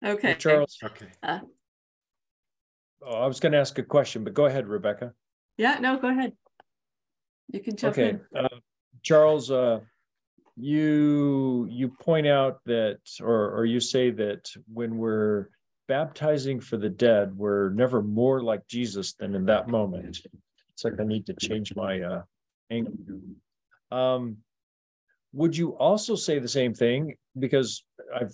Okay. Hey, Charles. Okay. I was going to ask a question, but go ahead, Rebecca. Yeah, no, go ahead. You can jump in. Charles, you point out that, or you say that when we're baptizing for the dead, we're never more like Jesus than in that moment. It's like I need to change my angle. Would you also say the same thing? Because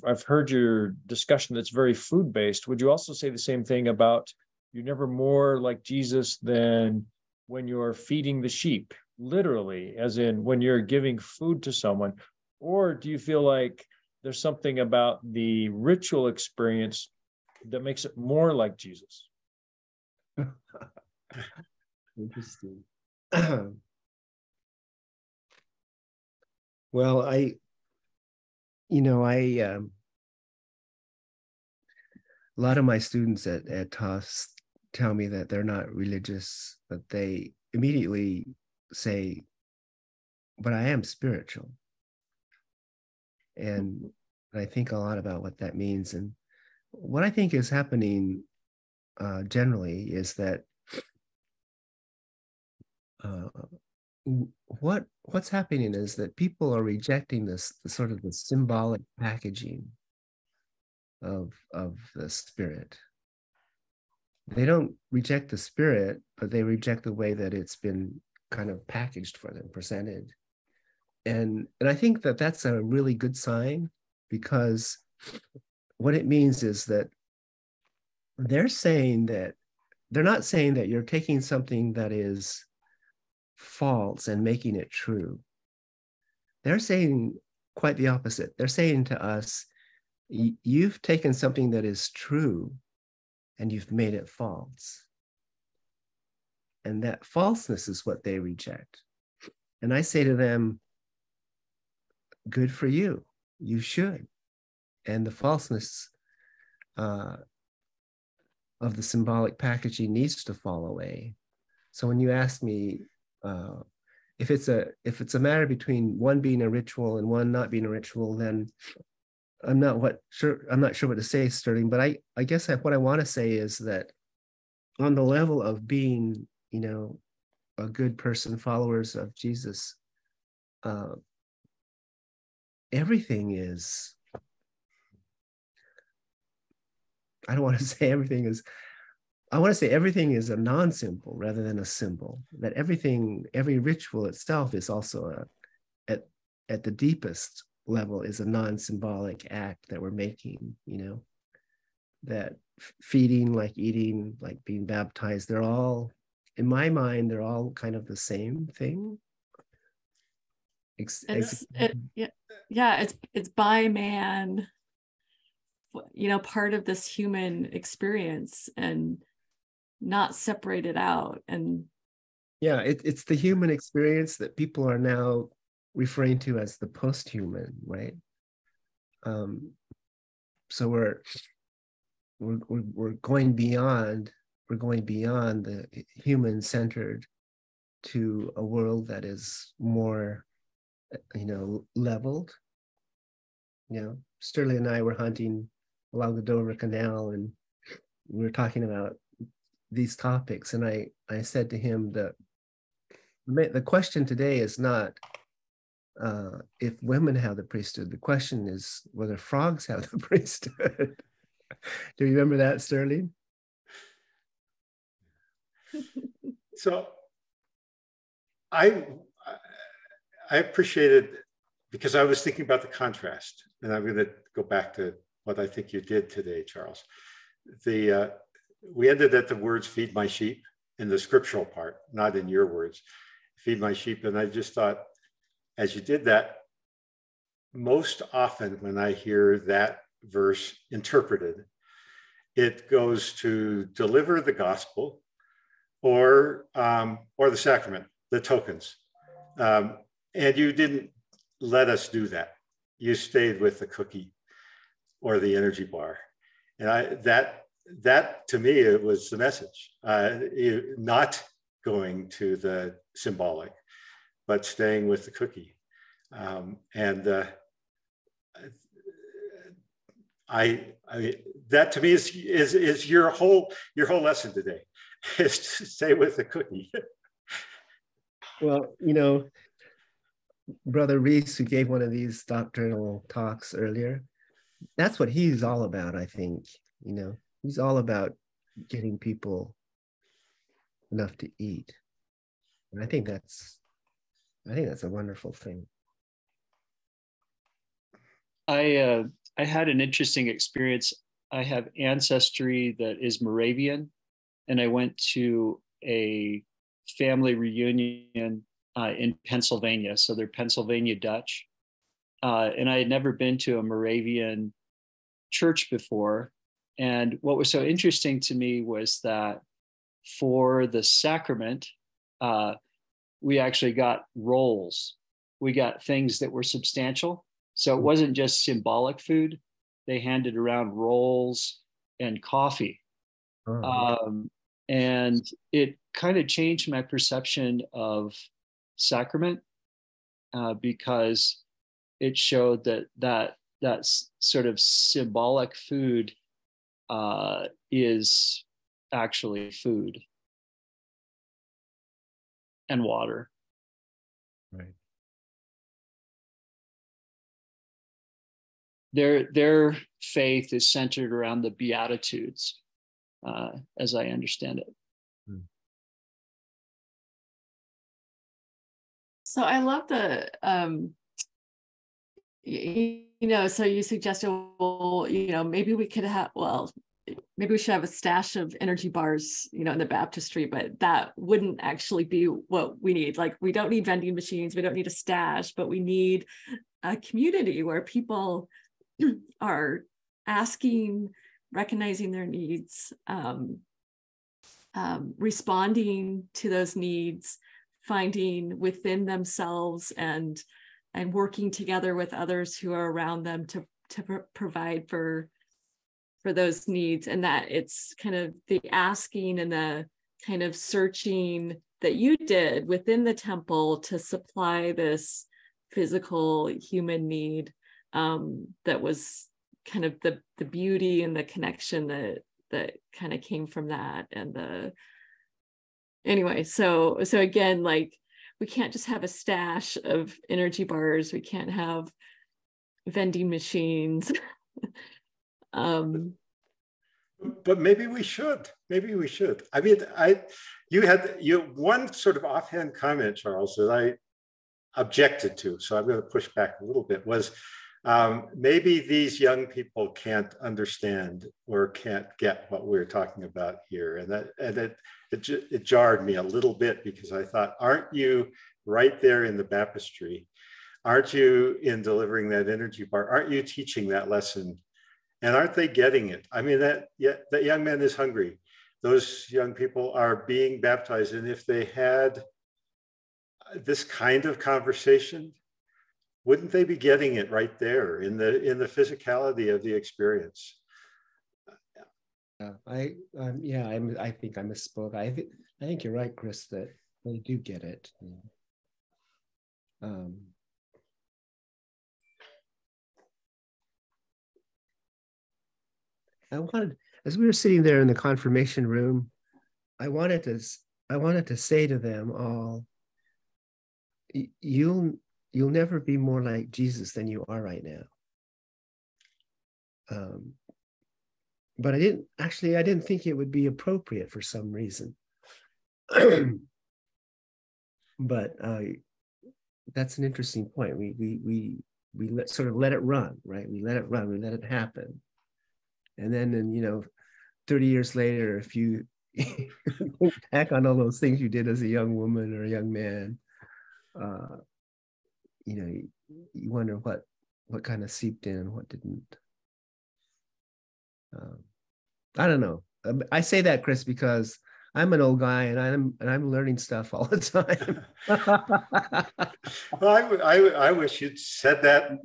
I've heard your discussion that's very food-based. Would you also say the same thing about you're never more like Jesus than when you're feeding the sheep, literally, as in when you're giving food to someone? Or do you feel like there's something about the ritual experience that makes it more like Jesus? Interesting. Well, a lot of my students at TOS tell me that they're not religious, but they immediately say, but I am spiritual. And I think a lot about what that means. And what I think is happening generally is that what's happening is that people are rejecting the sort of the symbolic packaging of the spirit. They don't reject the spirit, but they reject the way that it's been kind of packaged for them, presented. And I think that that's a really good sign, because what it means is that they're not saying that you're taking something that is false and making it true. They're saying quite the opposite. They're saying to us, you've taken something that is true and you've made it false. And that falseness is what they reject. And I say to them, good for you. You should. And the falseness of the symbolic packaging needs to fall away. So when you ask me if it's a matter between one being a ritual and one not being a ritual, then I'm not sure what to say, Sterling. But I guess what I want to say is that on the level of being, a good person, followers of Jesus, everything is. I don't want to say everything is. I want to say everything is a non-symbol rather than a symbol. That every ritual itself is also at the deepest level is a non-symbolic act that we're making, that feeding, like eating, like being baptized, they're all, in my mind, they're all kind of the same thing. It's by man, part of this human experience and not separated out. And yeah, it's the human experience that people are now referring to as the post-human, right? So we're going beyond the human-centered to a world that is more, leveled. Sterling and I were hunting along the Dover Canal, and we were talking about these topics, and I said to him that the question today is not if women have the priesthood. The question is whether frogs have the priesthood. Do you remember that, Sterling? So I appreciated, because I was thinking about the contrast, and I'm going to go back to what I think you did today, Charles. We ended at the words "feed my sheep" in the scriptural part, not in your words. Feed my sheep, and I just thought, as you did that, most often when I hear that verse interpreted, it goes to deliver the gospel or the sacrament, the tokens. And you didn't let us do that. You stayed with the cookie or the energy bar. And that to me, it was the message, not going to the symbolic, but staying with the cookie. that to me is your whole lesson today, is to stay with the cookie. Well, Brother Reese, who gave one of these doctrinal talks earlier, that's what he's all about, I think. He's all about getting people enough to eat. And I think that's a wonderful thing. I had an interesting experience. I have ancestry that is Moravian, and I went to a family reunion in Pennsylvania. So they're Pennsylvania Dutch. And I had never been to a Moravian church before. And what was so interesting to me was that for the sacrament, we actually got rolls. We got things that were substantial. So it wasn't just symbolic food. They handed around rolls and coffee. And it kind of changed my perception of sacrament because it showed that sort of symbolic food is actually food and water. Right. Their faith is centered around the Beatitudes, as I understand it. So I love the, so you suggested, well, maybe we could have, maybe we should have a stash of energy bars, in the baptistry, but that wouldn't actually be what we need. Like, we don't need vending machines, we don't need a stash, but we need a community where people are asking, recognizing their needs, responding to those needs, finding within themselves and working together with others who are around them to provide for those needs. And that it's kind of the asking and the kind of searching that you did within the temple to supply this physical human need, that was kind of the beauty and the connection that kind of came from that. And anyway, so again, like, we can't just have a stash of energy bars. We can't have vending machines. But maybe we should. Maybe we should. I mean, you had one sort of offhand comment, Charles, that I objected to. So I'm going to push back a little bit. Was maybe these young people can't understand or can't get what we're talking about here, and it jarred me a little bit, because I thought, aren't you right there in the baptistry? Aren't you in delivering that energy bar? Aren't you teaching that lesson? And aren't they getting it? I mean, that young man is hungry. Those young people are being baptized, and if they had this kind of conversation, wouldn't they be getting it right there in the physicality of the experience? I think I misspoke. I think you're right, Chris, that they do get it. I wanted, as we were sitting there in the confirmation room, I wanted to say to them all, you'll never be more like Jesus than you are right now. But I didn't think it would be appropriate for some reason. But that's an interesting point. We sort of let it run, right? We let it run. We let it happen. And then, 30 years later, if you think back on all those things you did as a young woman or a young man, you wonder what kind of seeped in and what didn't. I don't know. I say that, Chris, because I'm an old guy and I'm learning stuff all the time. Well, I wish you'd said that.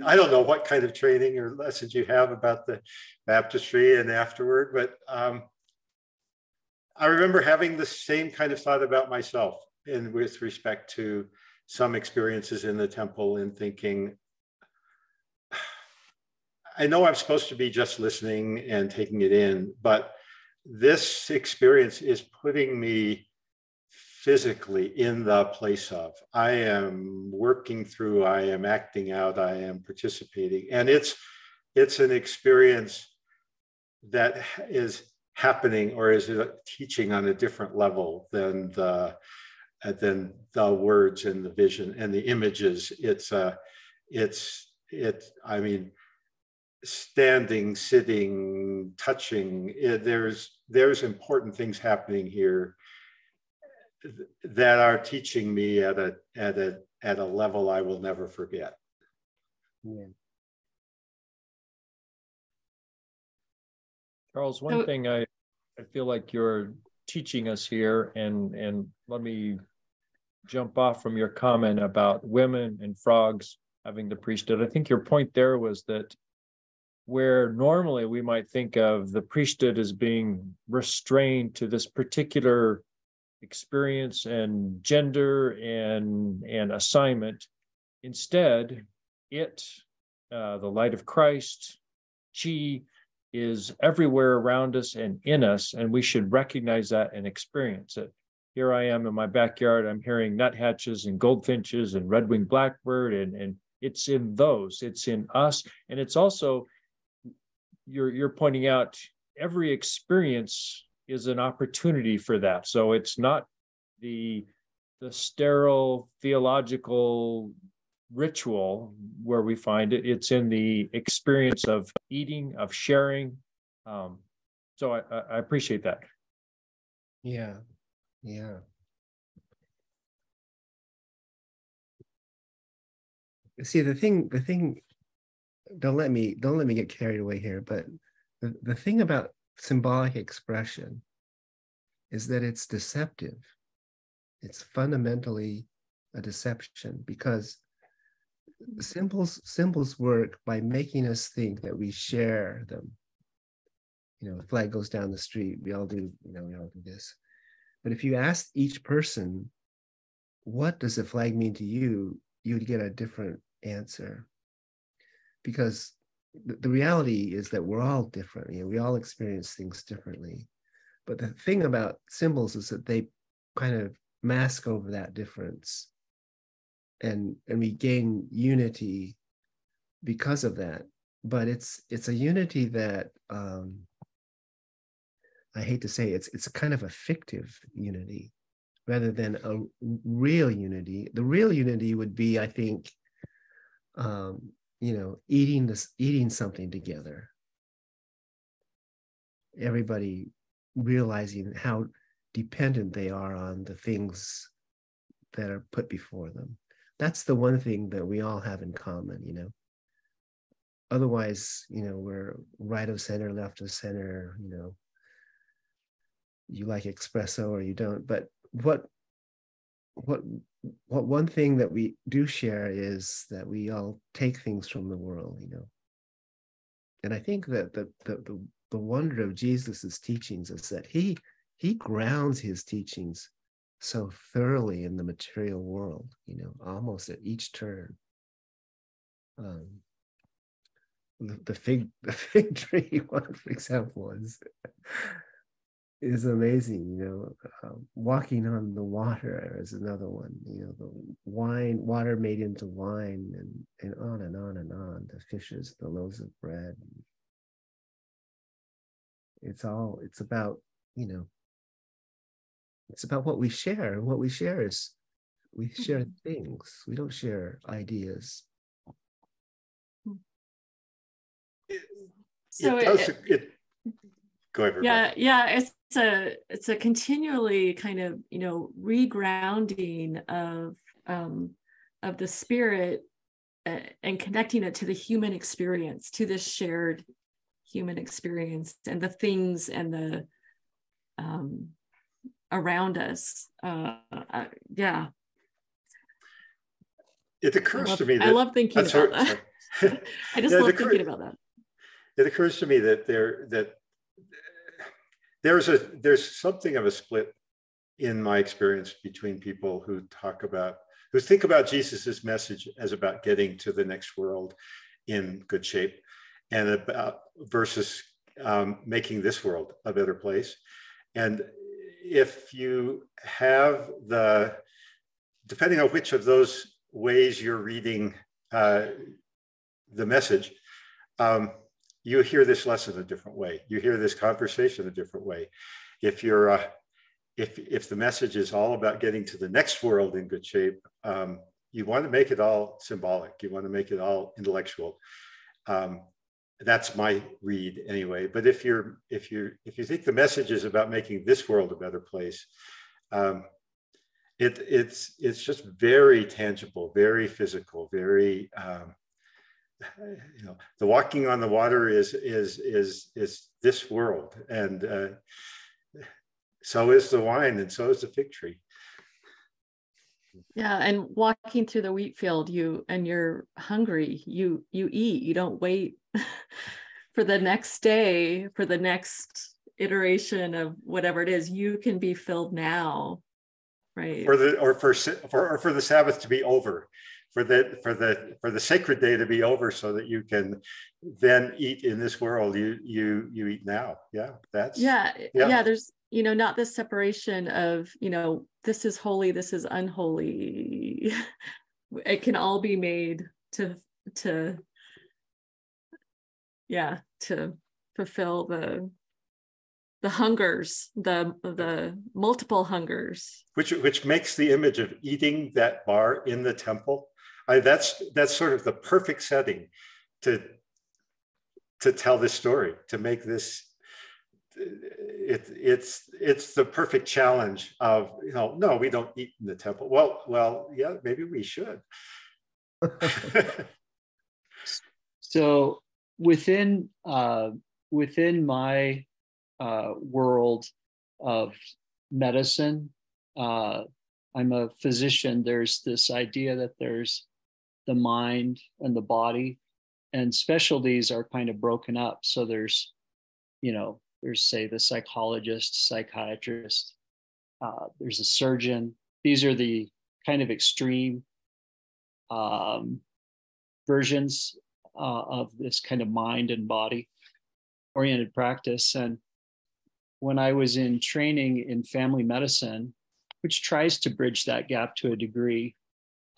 I don't know what kind of training or lessons you have about the baptistry and afterward, but I remember having the same kind of thought about myself with respect to some experiences in the temple, and thinking, I know I'm supposed to be just listening and taking it in, but this experience is putting me physically in the place of. I am working through, I am acting out, I am participating. And it's an experience that is happening, or is it teaching on a different level than the words and the vision and the images. I mean, standing, sitting, touching, there's important things happening here that are teaching me at a level I will never forget. Yeah. Charles, one thing I feel like you're teaching us here, and let me jump off from your comment about women and frogs having the priesthood. I think your point there was that where normally we might think of the priesthood as being restrained to this particular experience and gender and assignment, instead, the light of Christ, chi, is everywhere around us and in us, and we should recognize that and experience it. Here I am in my backyard, I'm hearing nuthatches and goldfinches and red-winged blackbird, and it's in those, it's in us. And it's also, you're pointing out, every experience is an opportunity for that. So it's not the sterile theological ritual where we find it, it's in the experience of eating, of sharing. So I appreciate that. Yeah. See, the thing, don't let me get carried away here, but the thing about symbolic expression is that it's deceptive. It's fundamentally a deception, because symbols work by making us think that we share them. The flag goes down the street, we all do this. But if you ask each person, what does the flag mean to you, you would get a different answer. Because the reality is that we're all different. We all experience things differently. But the thing about symbols is that they kind of mask over that difference. And we gain unity because of that. But it's a unity that, I hate to say it's a kind of a fictive unity rather than a real unity. The real unity would be, I think, eating something together. Everybody realizing how dependent they are on the things that are put before them. That's the one thing that we all have in common, Otherwise, we're right of center, left of center, you like espresso or you don't. But what one thing that we do share is that we all take things from the world, And I think that the wonder of Jesus's teachings is that he grounds his teachings so thoroughly in the material world, almost at each turn. The fig tree one, for example, is amazing. Walking on the water is another one. The water made into wine, and on and on and on. The fishes, the loaves of bread. It's about it's about what we share, and what we share is we share things. We don't share ideas. So Go ahead. Yeah. It's a continually kind of regrounding of the spirit and connecting it to the human experience, to this shared human experience and the things and the around us. Yeah. It occurs to me that I love thinking about that. I just love thinking about that. It occurs to me that there's something of a split in my experience between people who think about Jesus's message as about getting to the next world in good shape, and about versus making this world a better place. And if you have depending on which of those ways you're reading the message, you hear this lesson a different way. You hear this conversation a different way. If you're if the message is all about getting to the next world in good shape, you want to make it all symbolic. You want to make it all intellectual. That's my read anyway. But if you think the message is about making this world a better place, it's just very tangible, very physical, very the walking on the water is this world, and so is the wine, and so is the fig tree. Yeah, and walking through the wheat field, you're hungry, you eat, you don't wait for the next day, for the next iteration of whatever it is. You can be filled now, right? For the Sabbath to be over, for the sacred day to be over, so that you can then eat in this world. You eat now. Yeah, there's not this separation of this is holy, this is unholy. It can all be made to fulfill the hungers, the multiple hungers, which makes the image of eating that bar in the temple. That's sort of the perfect setting to tell this story, to make this. It's the perfect challenge of no, we don't eat in the temple. Well, yeah, maybe we should. So within my world of medicine, I'm a physician. There's this idea that there's the mind and the body, and specialties are kind of broken up. So there's say the psychologist, psychiatrist, there's a surgeon. These are the kind of extreme versions of this kind of mind and body oriented practice. And when I was in training in family medicine, which tries to bridge that gap to a degree,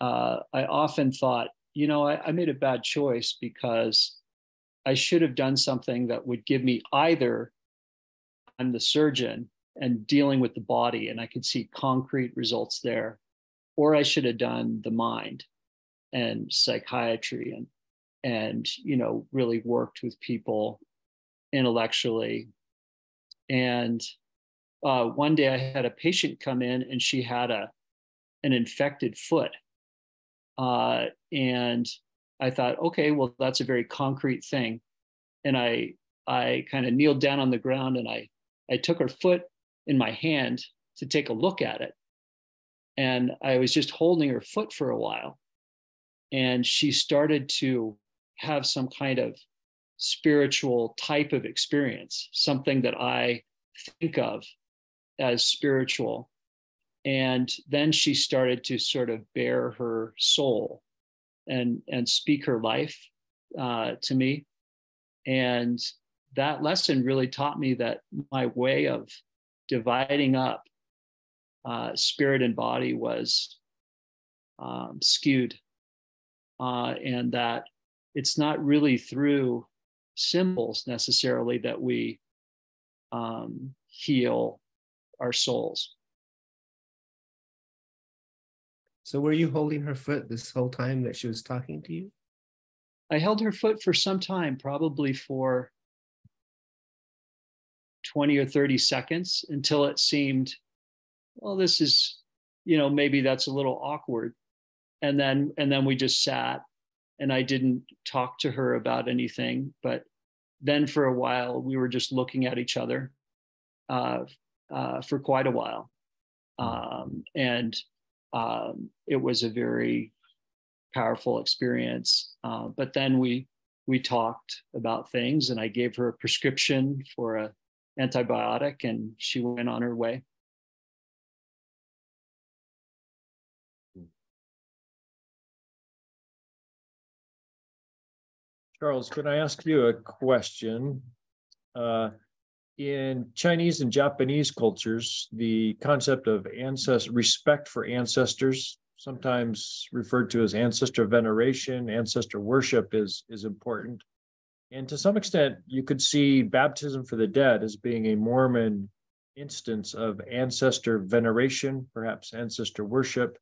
I often thought, I made a bad choice, because I should have done something that would give me either I'm the surgeon and dealing with the body and I could see concrete results there, or I should have done the mind and psychiatry and really worked with people intellectually. And one day I had a patient come in, and she had an infected foot. And I thought, okay, well, that's a very concrete thing. And I kind of kneeled down on the ground, and I took her foot in my hand to take a look at it. And I was just holding her foot for a while. And she started to have some kind of spiritual type of experience, something that I think of as spiritual. And then she started to sort of bare her soul and speak her life to me. And that lesson really taught me that my way of dividing up spirit and body was skewed, and that it's not really through symbols necessarily that we heal our souls. So were you holding her foot this whole time that she was talking to you? I held her foot for some time, probably for 20 or 30 seconds, until it seemed, well, this is, maybe that's a little awkward. And then we just sat, and I didn't talk to her about anything. But then for a while, we were just looking at each other for quite a while. It was a very powerful experience. But then we talked about things, and I gave her a prescription for an antibiotic, and she went on her way. Charles, can I ask you a question? In Chinese and Japanese cultures, the concept of respect for ancestors, sometimes referred to as ancestor veneration, ancestor worship, is important. And to some extent, you could see baptism for the dead as being a Mormon instance of ancestor veneration, perhaps ancestor worship.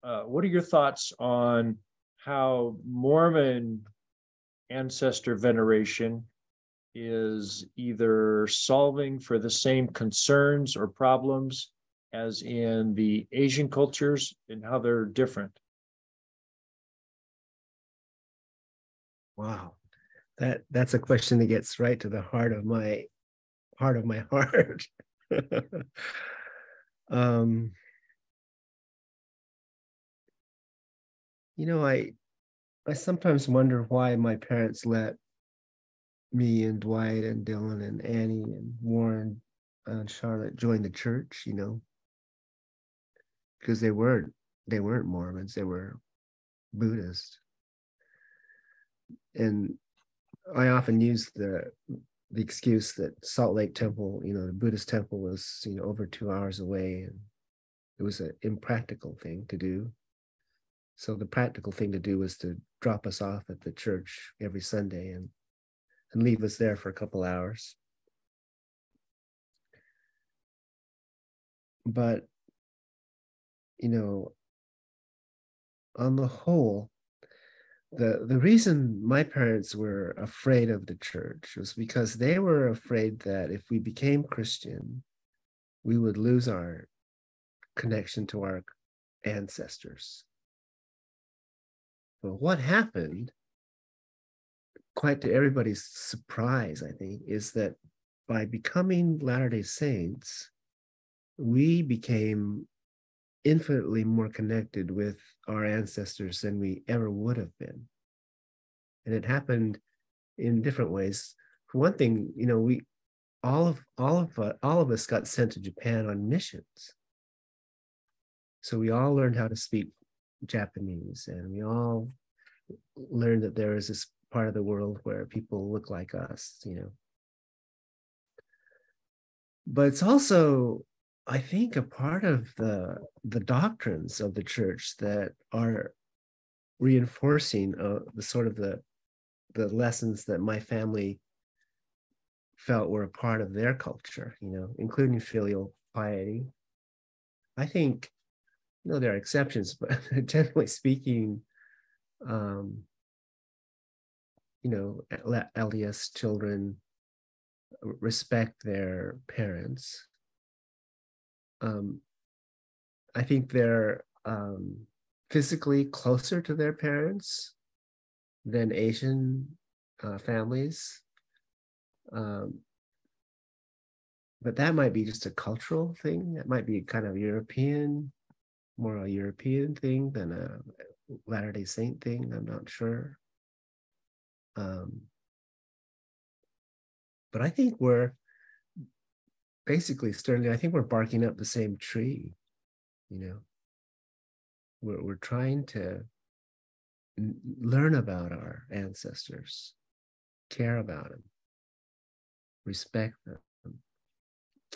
What are your thoughts on how Mormon ancestor veneration is either solving for the same concerns or problems as in the Asian cultures, and how they're different? Wow, that's a question that gets right to the heart of my heart. You know, I sometimes wonder why my parents let me and Dwight and Dylan and Annie and Warren and Charlotte join the church, you know, because they weren't Mormons, they were Buddhist. And I often use the excuse that Salt Lake Temple, you know, the Buddhist temple was, you know, over 2 hours away, and it was an impractical thing to do. So the practical thing to do was to drop us off at the church every Sunday and leave us there for a couple hours. But, you know, on the whole, the reason my parents were afraid of the church was because they were afraid that if we became Christian, we would lose our connection to our ancestors. But what happened, quite to everybody's surprise, I think, is that by becoming Latter-day Saints, we became infinitely more connected with our ancestors than we ever would have been. And it happened in different ways. For one thing, you know, we all of us got sent to Japan on missions. So we all learned how to speak Japanese, and we all learned that there is this part of the world where people look like us, you know. But it's also, I think, a part of the doctrines of the church that are reinforcing the sort of the lessons that my family felt were a part of their culture, you know, including filial piety. I think, you know, there are exceptions, but generally speaking, you know, LDS children respect their parents. I think they're physically closer to their parents than Asian families. But that might be just a cultural thing. That might be kind of European, more a European thing than a Latter-day Saint thing. I'm not sure. But I think we're basically, Sterling, I think we're barking up the same tree, you know. We're trying to learn about our ancestors, care about them, respect them,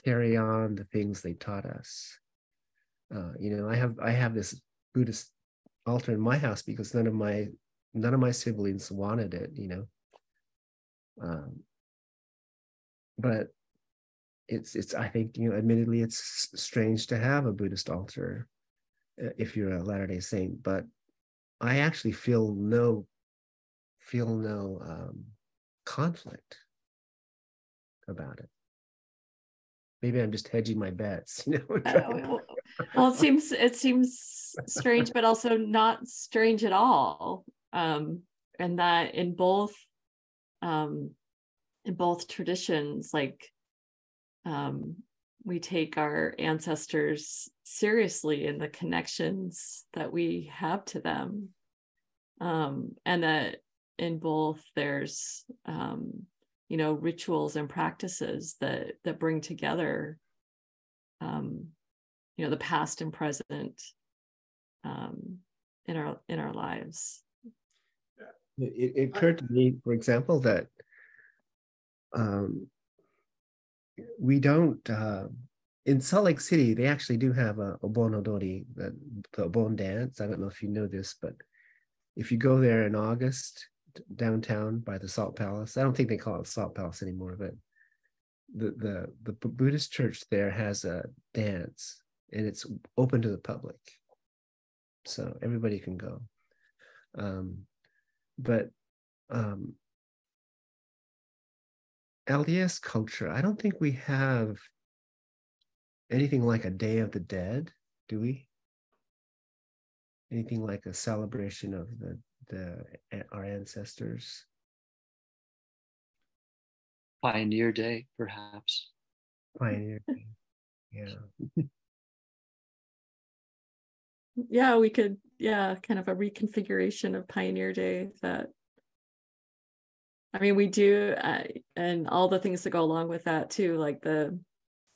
carry on the things they taught us. You know, I have this Buddhist altar in my house because none of my siblings wanted it, you know. But it's I think, you know, admittedly, it's strange to have a Buddhist altar if you're a Latter-day Saint, but I actually feel no conflict about it. Maybe I'm just hedging my bets, you know. Well, it seems strange, but also not strange at all. And that in both traditions, like we take our ancestors seriously in the connections that we have to them, and that in both there's you know, rituals and practices that bring together you know, the past and present in our lives. It occurred to me, for example, that we don't, in Salt Lake City, they actually do have a Obon Odori, the Obon dance. I don't know if you know this, but if you go there in August, downtown by the Salt Palace, I don't think they call it Salt Palace anymore, but the Buddhist church there has a dance, and it's open to the public, so everybody can go. But LDS culture, I don't think we have anything like a Day of the Dead, do we? Anything like a celebration of our ancestors? Pioneer Day, perhaps. Pioneer Day, yeah. Yeah, we could, kind of a reconfiguration of Pioneer Day that, I mean, we do, and all the things that go along with that too, like the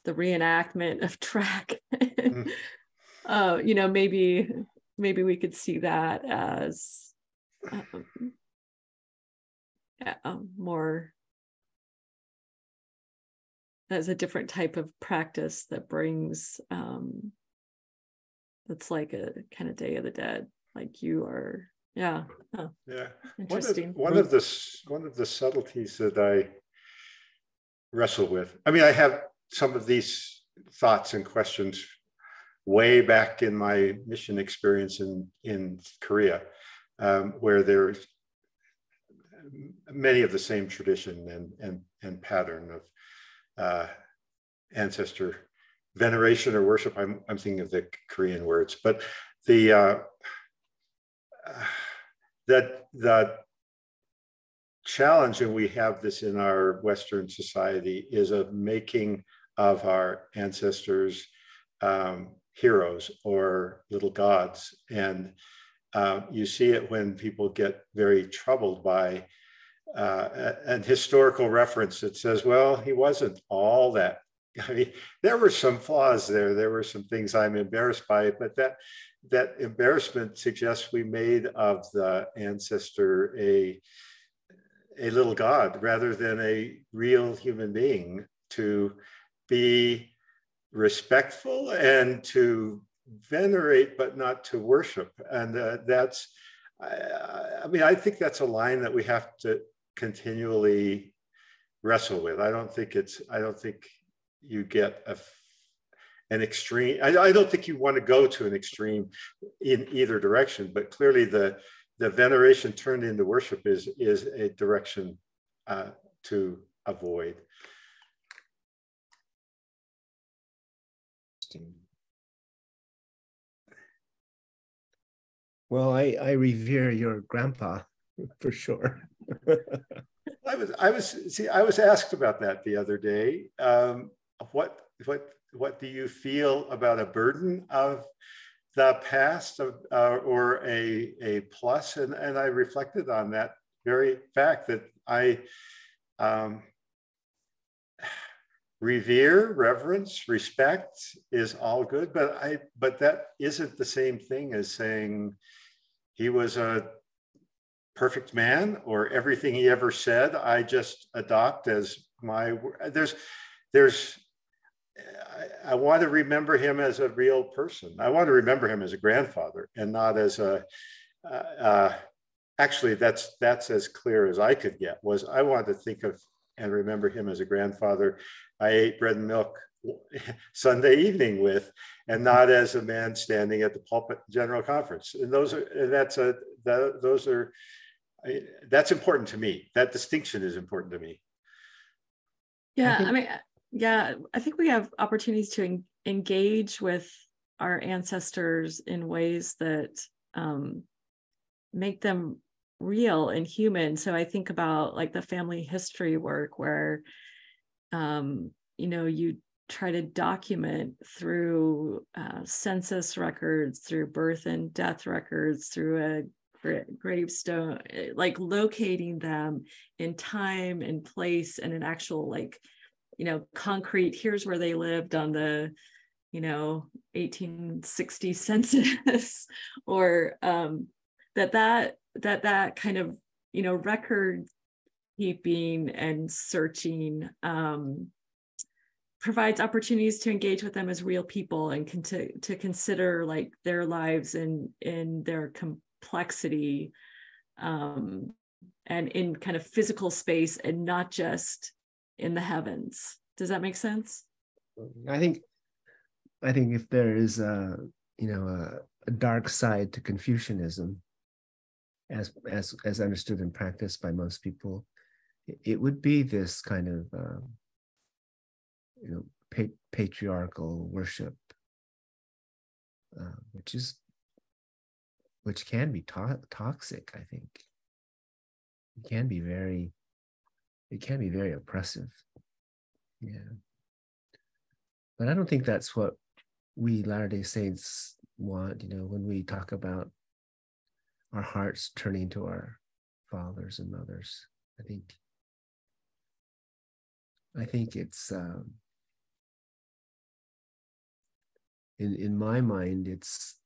reenactment of track. Maybe we could see that as more as a different type of practice that brings that's like a kind of Day of the Dead, like you are. Yeah. Oh, yeah. Interesting. One of the subtleties that I wrestle with, I mean, I have some of these thoughts and questions way back in my mission experience in Korea, where there's many of the same tradition and pattern of ancestor veneration or worship. I'm thinking of the Korean words, but the challenge, and we have this in our Western society, is of making of our ancestors heroes or little gods. And you see it when people get very troubled by an historical reference that says, well, he wasn't all that. I mean, there were some flaws there. There were some things I'm embarrassed by, but that embarrassment suggests we made of the ancestor a little god rather than a real human being to be respectful and to venerate, but not to worship. And I mean, I think that's a line that we have to continually wrestle with. I don't think you get an extreme. I don't think you want to go to an extreme in either direction, but clearly the veneration turned into worship is a direction to avoid. Well, I revere your grandpa for sure. I was asked about that the other day. What do you feel about a burden of the past or a plus? And I reflected on that very fact that I revere, reverence, respect is all good, but that isn't the same thing as saying he was a perfect man or everything he ever said I just adopt as my. I want to remember him as a real person. I want to remember him as a grandfather and not as a. Actually, that's as clear as I could get. Was I wanted to think of and remember him as a grandfather I ate bread and milk Sunday evening with, and not as a man standing at the pulpit general conference. And that's important to me. That distinction is important to me. Yeah, I think we have opportunities to engage with our ancestors in ways that make them real and human. So I think about like the family history work where you try to document through census records, through birth and death records, through a gravestone, like locating them in time and place and an actual concrete, here's where they lived on the 1860 census, or that kind of record keeping and searching provides opportunities to engage with them as real people and to consider like their lives in their complexity and in kind of physical space and not just in the heavens. Does that make sense? I think if there is a dark side to Confucianism, as understood and practiced by most people, it would be this kind of patriarchal worship, which can be toxic. I think it can be very oppressive. Yeah, but I don't think that's what we Latter-day Saints want. When we talk about our hearts turning to our fathers and mothers, I think it's in my mind, it's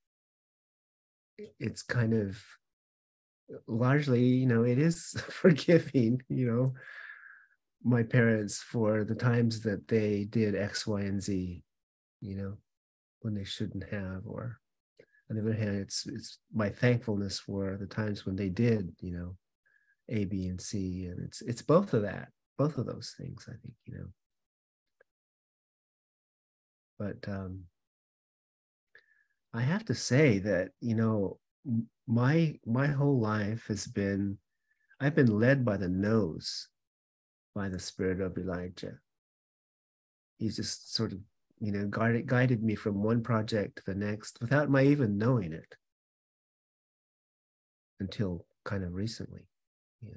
kind of largely, it is forgiving, my parents for the times that they did X, Y, and Z, when they shouldn't have. Or on the other hand, it's my thankfulness for the times when they did, A, B, and C. And it's both of those things, I think, But I have to say that, my whole life I've been led by the nose by the spirit of Elijah. He's just sort of, guided me from one project to the next without my even knowing it until kind of recently. Yeah.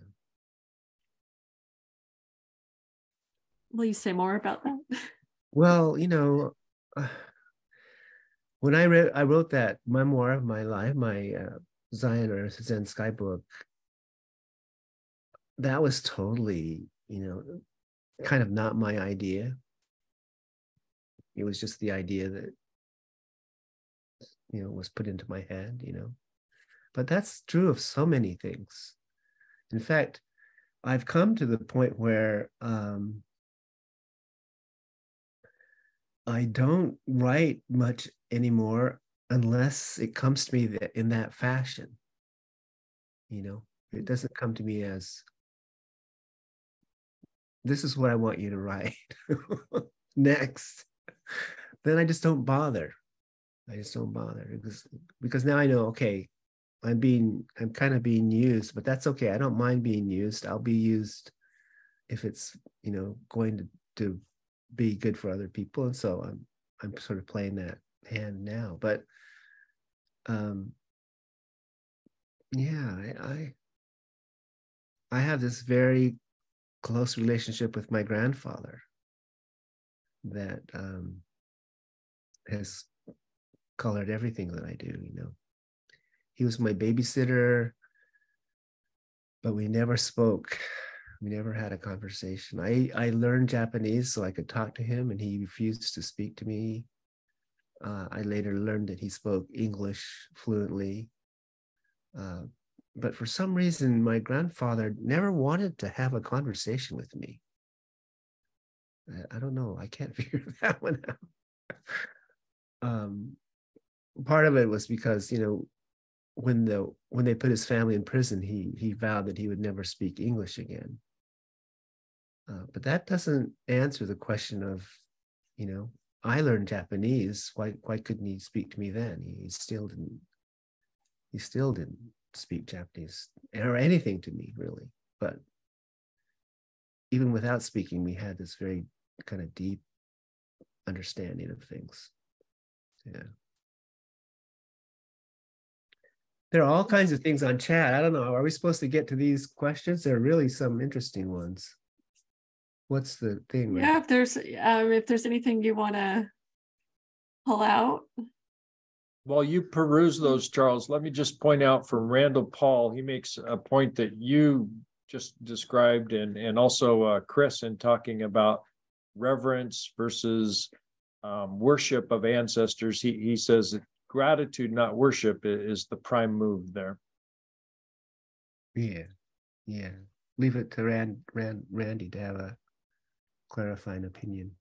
Will you say more about that? Well, when I wrote that memoir of my life, my Zion or Zen Sky book, that was totally, kind of not my idea. It was just the idea that, was put into my head, But that's true of so many things. In fact, I've come to the point where I don't write much anymore unless it comes to me in that fashion. It doesn't come to me as, this is what I want you to write next. Then I just don't bother. Because now I know, okay, I'm kind of being used, but that's okay. I don't mind being used. I'll be used if it's, going to be good for other people. And so I'm sort of playing that hand now. But I have this very close relationship with my grandfather that has colored everything that I do. He was my babysitter, but we never spoke. We never had a conversation. I learned Japanese so I could talk to him, and he refused to speak to me. I later learned that he spoke English fluently. But for some reason, my grandfather never wanted to have a conversation with me. I don't know. I can't figure that one out. Part of it was because, when they put his family in prison, he vowed that he would never speak English again. But that doesn't answer the question of, I learned Japanese. Why couldn't he speak to me then? He still didn't speak Japanese or anything to me, really. But even without speaking, we had this very kind of deep understanding of things. Yeah. There are all kinds of things on chat. I don't know. Are we supposed to get to these questions? There are really some interesting ones. What's the thing? Yeah, right? If there's anything you want to pull out. While you peruse those, Charles, let me just point out from Randall Paul, he makes a point that you just described, and also Chris, in talking about reverence versus worship of ancestors. He says that gratitude, not worship, is the prime move there. Yeah. Yeah. Leave it to Randy to have a clarifying opinion.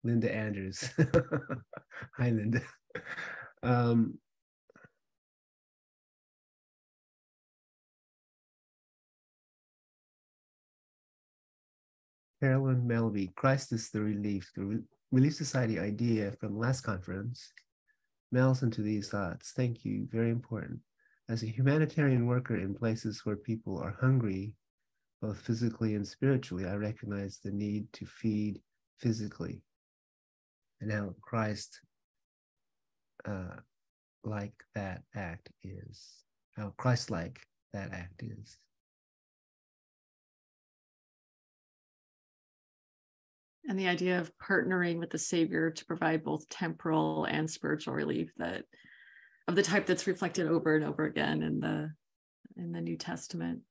Linda Andrews. Hi, Linda. Carolyn Melby, Christ is the relief. The Relief Society idea from last conference melds into these thoughts. Thank you, very important. As a humanitarian worker in places where people are hungry, both physically and spiritually, I recognize the need to feed physically. And how Christ like that act is, how Christ-like that act is. And the idea of partnering with the Savior to provide both temporal and spiritual relief, that of the type that's reflected over and over again in the New Testament.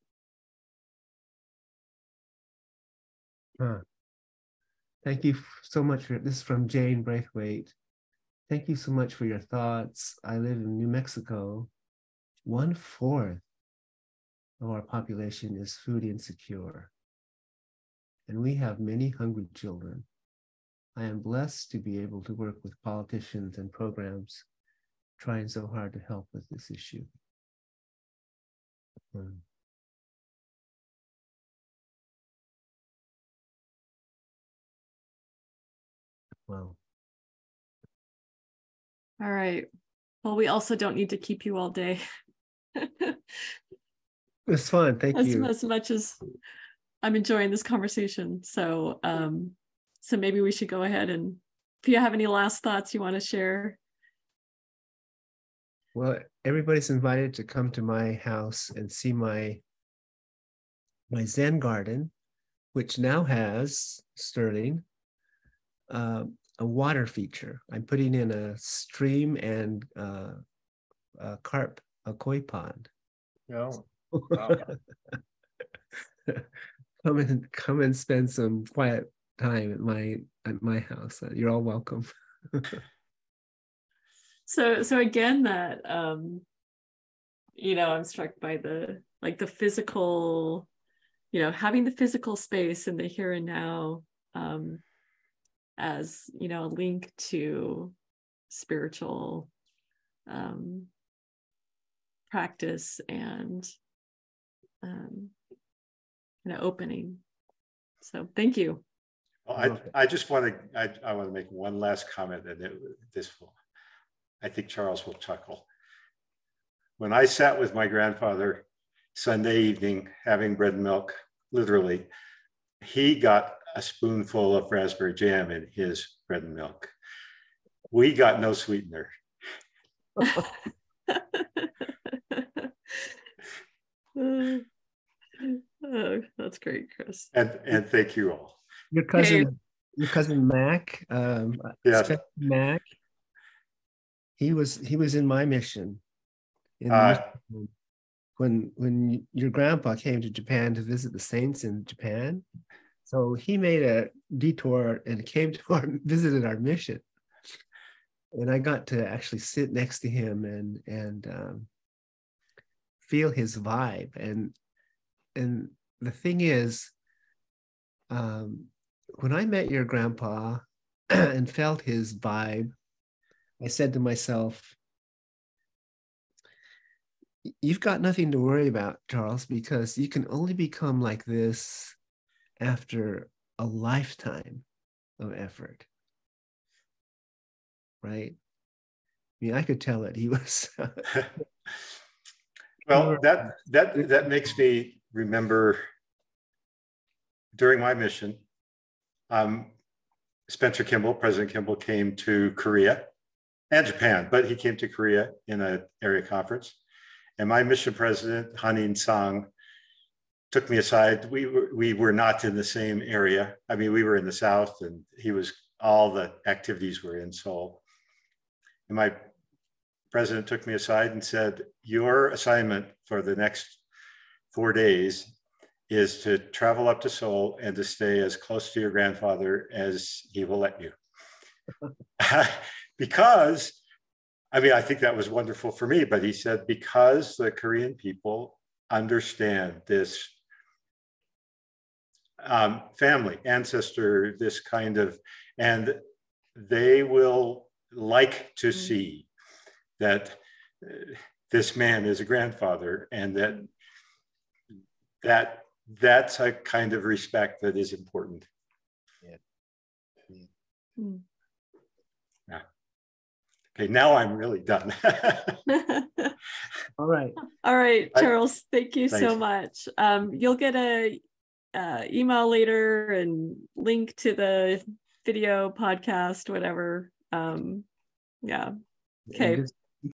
Thank you so much for this is from Jane Braithwaite. Thank you so much for your thoughts. I live in New Mexico. 1/4 of our population is food insecure, and we have many hungry children. I am blessed to be able to work with politicians and programs trying so hard to help with this issue. Wow. All right. Well, we also don't need to keep you all day. It's fun. Thank you. As much as I'm enjoying this conversation. So, so maybe we should go ahead, and if you have any last thoughts you want to share. Well, everybody's invited to come to my house and see my Zen garden, which now has, Sterling, a water feature. I'm putting in a stream and a carp, a koi pond. No. Wow. Come and spend some quiet time at my house. You're all welcome. So again, that I'm struck by the physical, having the physical space in the here and now, as a link to spiritual practice and opening. So thank you. Well, I just want to make one last comment, and I think Charles will chuckle. When I sat with my grandfather Sunday evening having bread and milk, literally, he got a spoonful of raspberry jam in his bread and milk. We got no sweetener. Oh, that's great, Chris. And thank you all. Your cousin Mac, Yes. Mac. He was in my mission. When your grandpa came to Japan to visit the saints in Japan, so he made a detour and came to visited our mission, and I got to actually sit next to him and feel his vibe. And the thing is, when I met your grandpa and felt his vibe, I said to myself, you've got nothing to worry about, Charles, because you can only become like this after a lifetime of effort. Right? I mean, I could tell it. He was. Well, that makes me remember during my mission, President Kimball came to Korea and Japan, but he came to Korea in an area conference. And my mission president, Hanin Sang, took me aside. We were not in the same area. I mean, we were in the South, and all the activities were in Seoul. And my president took me aside and said, your assignment for the next 4 days is to travel up to Seoul and to stay as close to your grandfather as he will let you. Because, I mean, I think that was wonderful for me, but he said, because the Korean people understand this family, ancestor, this kind of, and they will like to see that this man is a grandfather, and that's a kind of respect that is important. Yeah. Okay, now I'm really done. All right. All right, Charles, thank you Thanks. so much. You'll get a email later and link to the video podcast, whatever. Yeah. Okay.